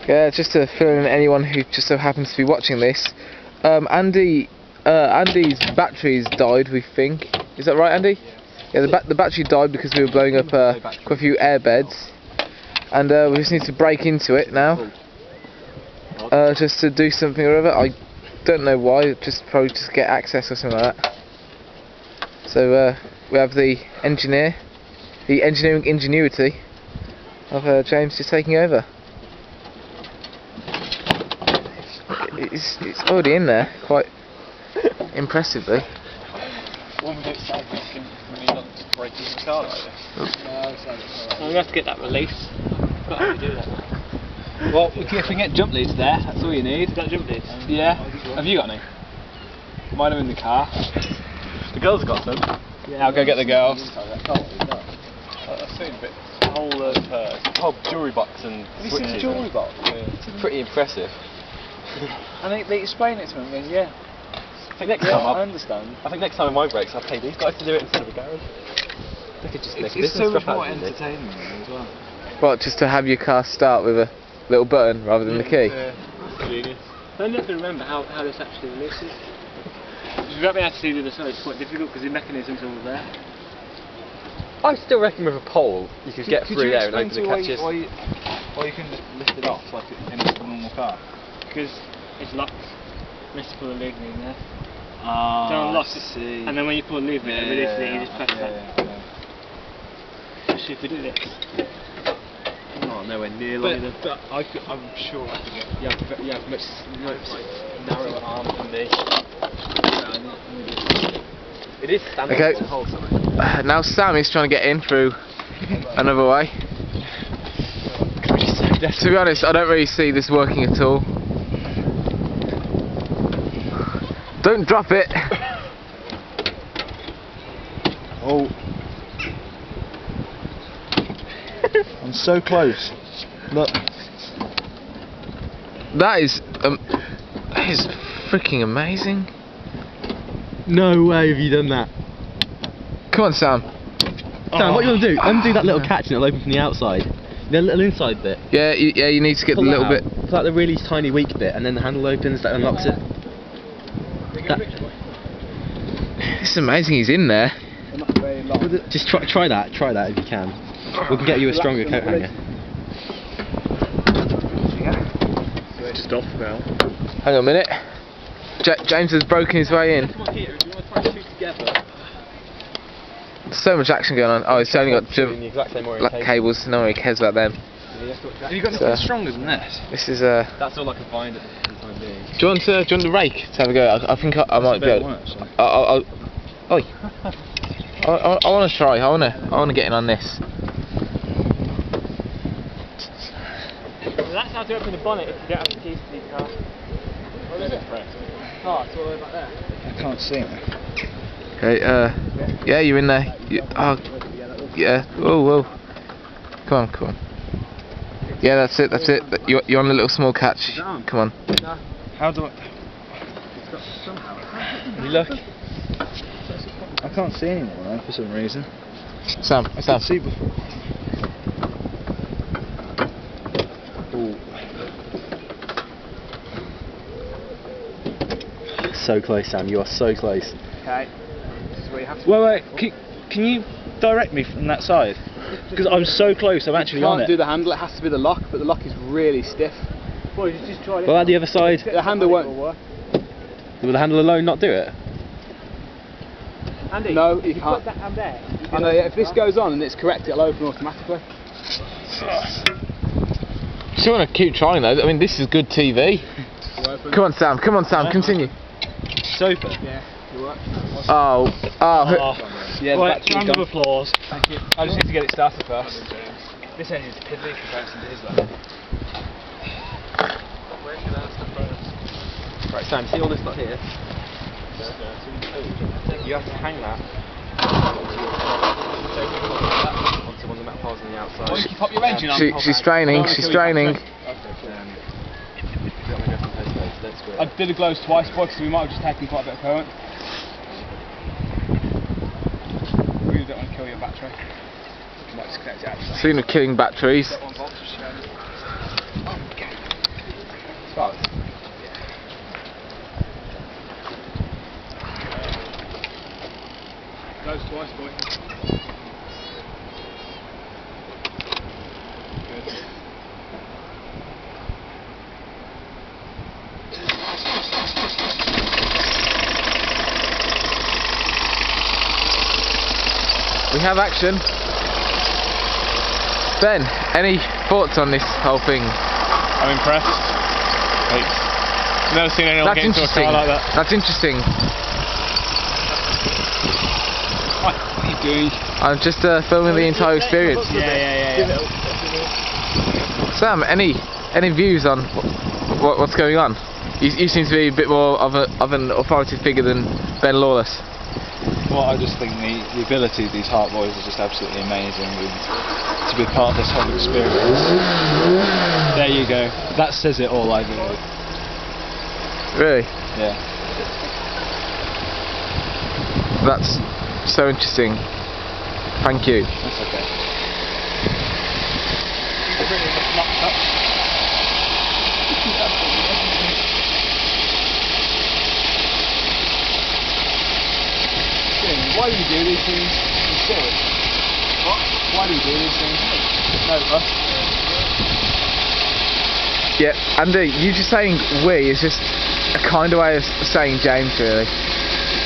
Yeah, just to fill in anyone who just so happens to be watching this, Andy's batteries died, we think. Is that right, Andy? Yeah, the battery died because we were blowing up quite a few air beds, and we just need to break into it now, just to do something or other. I don't know why, probably just get access or something like that. So we have the engineering ingenuity of James just taking over. It's already in there, quite impressively. One bit sad, can we not breaking the car like this? No, we have to get that release. We've got to do that. Well, if we can get jump leads there, that's all you need. You've got jump leads? Yeah. Have you got any? Mine are in the car. The girls got some. Yeah, I'll go get the girls. I've seen a bit. Whole jewellery box and have you seen the jewellery box? Yeah. It's pretty impressive. And they explain it to me and yeah. I think next time I understand. I think next time in my breaks I'll pay these guys to do it instead of a garage. They could just make a business so much stuff more out of it. entertaining as well. What, just to have your car start with a little button rather than the key? Yeah, genius. Then you have to remember how this actually releases. If you actually do the other side, it's quite difficult because the mechanism's all there. I still reckon with a pole you could get through there and open the catches. Why you can just lift it off like in a normal car? Because it's locked. You have to pull the lever in there. Ah, Don't unlock I it. see. And then when you pull the lever in and release it, you just press that. Actually, if we do this. Oh, nowhere near long enough. But I'm sure I can get. You have much narrower arms than me. It is standing Okay. in the hole somewhere. Now Sam is trying to get in through another way. To be honest, I don't really see this working at all. Don't drop it! Oh. I'm so close. Look. That is freaking amazing. No way have you done that. Come on, Sam. Sam, what you want to do? Undo that little catch and it'll open from the outside. The little inside bit. Yeah, you need to get the little bit. Pull out the really tiny weak bit and then the handle opens, that unlocks it. It's amazing he's in there. Just try that if you can. We can get you a stronger coat hanger. Just off now. Hang on a minute. James has broken his way in. Come on, Peter, if you want to try two together. There's so much action going on. Oh, it's only got in the exact same black cables. No one really cares about them. Have you got anything stronger than this? This is That's all I can find at the time being. Do you want the rake to have a go? I think I might be able. I want to try. I want to get in on this. That's how to open the bonnet if you don't have the keys to the car. What is it? Oh, it's all the way back there. I can't see it. Okay. Yeah, you're in there. Yeah. Whoa. Come on. Yeah, that's it. You're on the little small catch. Come on. How do I? You look. I can't see anymore now for some reason. Sam. I could see before. Ooh. So close, Sam. You are so close. Okay. This is where you have to. Wait. Can you direct me from that side? Because I'm so close. I'm actually on it. You can't do the handle. It has to be the lock, but the lock is really stiff. Boy, just try it. Well, at the other side. The handle won't. Will the handle alone not do it? Andy, no, you put can't. that hand there. I know. Yeah, if this goes on and it's correct, it'll open automatically. Just want to keep trying though. I mean, this is good TV. Come on, Sam. Continue. Super. Yeah. Oh. Yeah. Right, round of applause. Thank you. I just need to get it started first. This engine's piddly compared to his though. Right, Sam, see all this lot here? You have to hang that. Onto one of the metal piles on the outside. Or you can pop your engine on. She's straining. I did the glows twice, boy, because we might have just taken quite a bit of current. Really don't want to kill your battery. You might disconnect it outside. Speaking of killing batteries, we have action. Ben, any thoughts on this whole thing? I'm impressed. Like, I've never seen anyone get into a car like that. That's interesting. What are you doing? I'm just filming the entire experience. Yeah. Sam, any views on what's going on? You seem to be a bit more of an authoritative figure than Ben Lawless. Well, I just think the ability of these Heart Boys is just absolutely amazing, and to be part of this whole experience. There you go. That says it all, I believe. Really? Yeah. That's so interesting. Thank you. That's okay. Why do you do these things? What? Why do you do these things? No, us. Yeah, Andy, you just saying we is just a kind of way of saying James, really.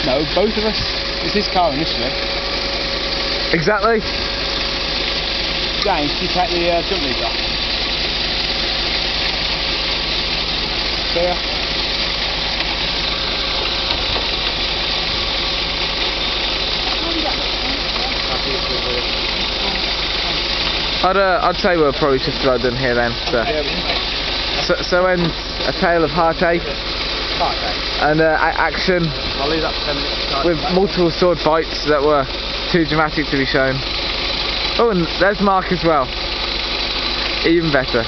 No, both of us. It's his car initially. Exactly. James, can you take the jump leads off? See ya. I'd say we're probably just about done here then. So ends a tale of heartache and action I'll leave that for 10 minutes. with multiple sword fights that were too dramatic to be shown. Oh, and there's Mark as well. Even better.